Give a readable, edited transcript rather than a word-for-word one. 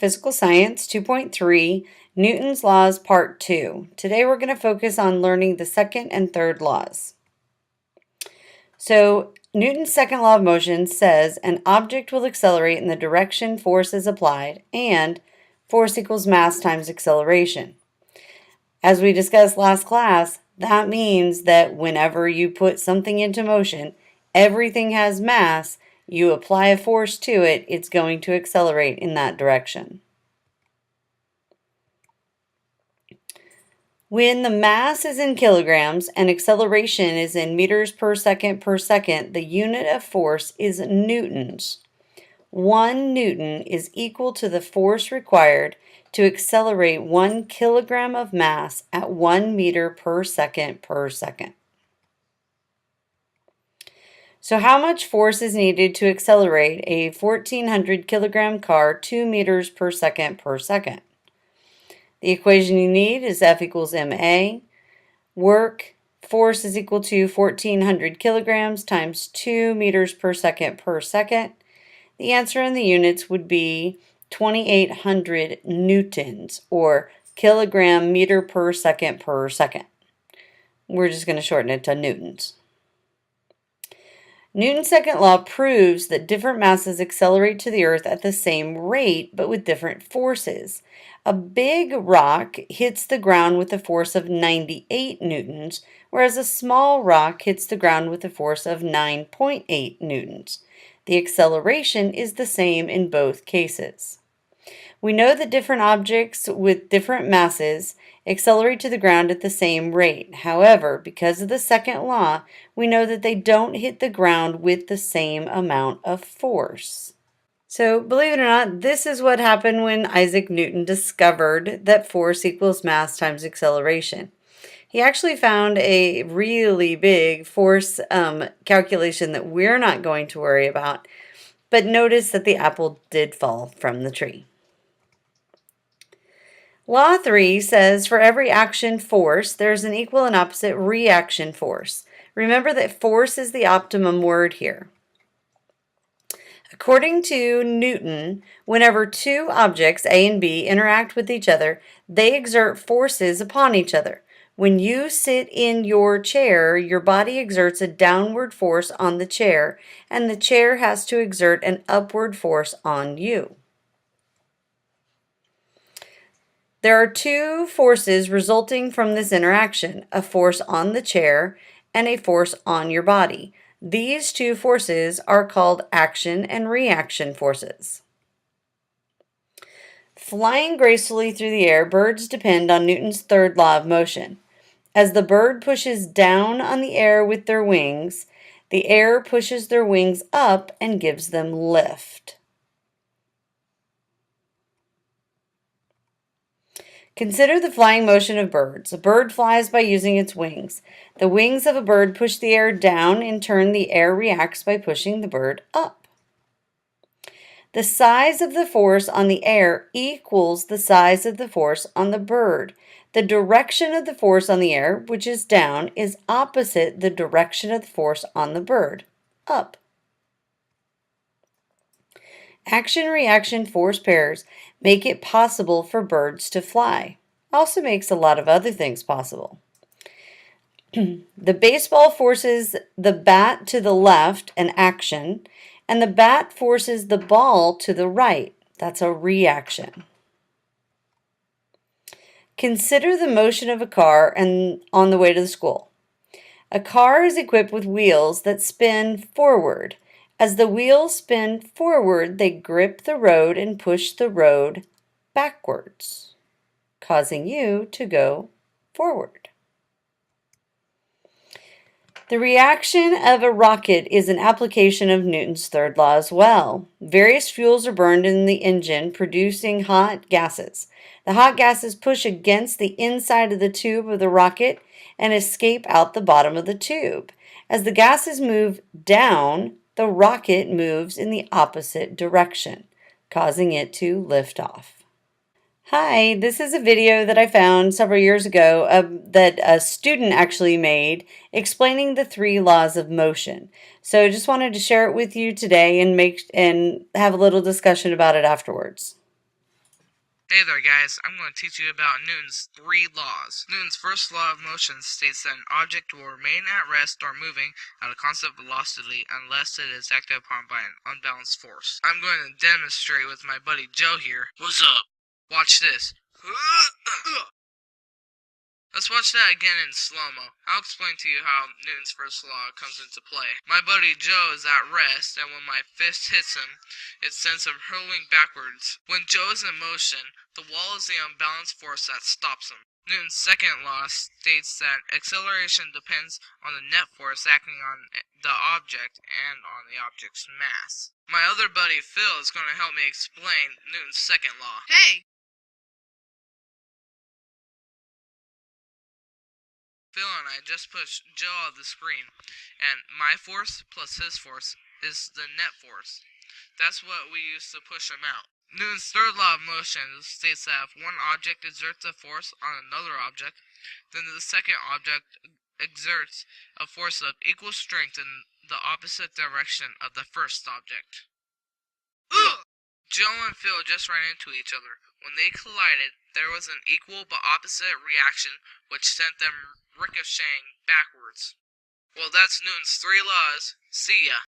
Physical Science 2.3, Newton's Laws Part 2. Today we're going to focus on learning the second and third laws. So, Newton's second law of motion says an object will accelerate in the direction force is applied, and force equals mass times acceleration. As we discussed last class, that means that whenever you put something into motion, everything has mass. You apply a force to it, it's going to accelerate in that direction. When the mass is in kilograms and acceleration is in meters per second, the unit of force is newtons. 1 newton is equal to the force required to accelerate 1 kilogram of mass at 1 meter per second. So how much force is needed to accelerate a 1,400 kilogram car 2 meters per second? The equation you need is F equals ma. Work, force is equal to 1,400 kilograms times 2 meters per second. The answer in the units would be 2,800 newtons, or kilogram meter per second. We're just going to shorten it to newtons. Newton's second law proves that different masses accelerate to the earth at the same rate, but with different forces. A big rock hits the ground with a force of 98 newtons, whereas a small rock hits the ground with a force of 9.8 newtons. The acceleration is the same in both cases. We know that different objects with different masses accelerate to the ground at the same rate. However, because of the second law, we know that they don't hit the ground with the same amount of force. So, believe it or not, this is what happened when Isaac Newton discovered that force equals mass times acceleration. He actually found a really big force calculation that we're not going to worry about, but notice that the apple did fall from the tree. Law 3 says for every action force, there's an equal and opposite reaction force. Remember that force is the optimum word here. According to Newton, whenever two objects, A and B, interact with each other, they exert forces upon each other. When you sit in your chair, your body exerts a downward force on the chair, and the chair has to exert an upward force on you. There are two forces resulting from this interaction, a force on the chair and a force on your body. These two forces are called action and reaction forces. Flying gracefully through the air, birds depend on Newton's third law of motion. As the bird pushes down on the air with their wings, the air pushes their wings up and gives them lift. Consider the flying motion of birds. A bird flies by using its wings. The wings of a bird push the air down. In turn, the air reacts by pushing the bird up. The size of the force on the air equals the size of the force on the bird. The direction of the force on the air, which is down, is opposite the direction of the force on the bird, up. Action-reaction force pairs make it possible for birds to fly. Also makes a lot of other things possible. The baseball forces the bat to the left, an action, and the bat forces the ball to the right. That's a reaction. Consider the motion of a car and on the way to the school. A car is equipped with wheels that spin forward. As the wheels spin forward, they grip the road and push the road backwards, causing you to go forward. The reaction of a rocket is an application of Newton's third law as well. Various fuels are burned in the engine, producing hot gases. The hot gases push against the inside of the tube of the rocket and escape out the bottom of the tube. As the gases move down, the rocket moves in the opposite direction, causing it to lift off. Hi, this is a video that I found several years ago that a student actually made explaining the 3 laws of motion. So I just wanted to share it with you today and have a little discussion about it afterwards. Hey there guys, I'm going to teach you about Newton's 3 laws. Newton's first law of motion states that an object will remain at rest or moving at a constant velocity unless it is acted upon by an unbalanced force. I'm going to demonstrate with my buddy Joe here. What's up? Watch this. Let's watch that again in slow-mo. I'll explain to you how Newton's first law comes into play. My buddy Joe is at rest, and when my fist hits him, it sends him hurtling backwards. When Joe is in motion, the wall is the unbalanced force that stops him. Newton's second law states that acceleration depends on the net force acting on the object and on the object's mass. My other buddy Phil is going to help me explain Newton's second law. Hey! Phil and I just pushed Joe off the screen, and my force plus his force is the net force. That's what we use to push him out. Newton's third law of motion states that if one object exerts a force on another object, then the second object exerts a force of equal strength in the opposite direction of the first object. Ugh! Joe and Phil just ran into each other. When they collided, there was an equal but opposite reaction which sent them ricocheting backwards. Well, that's Newton's 3 laws. See ya.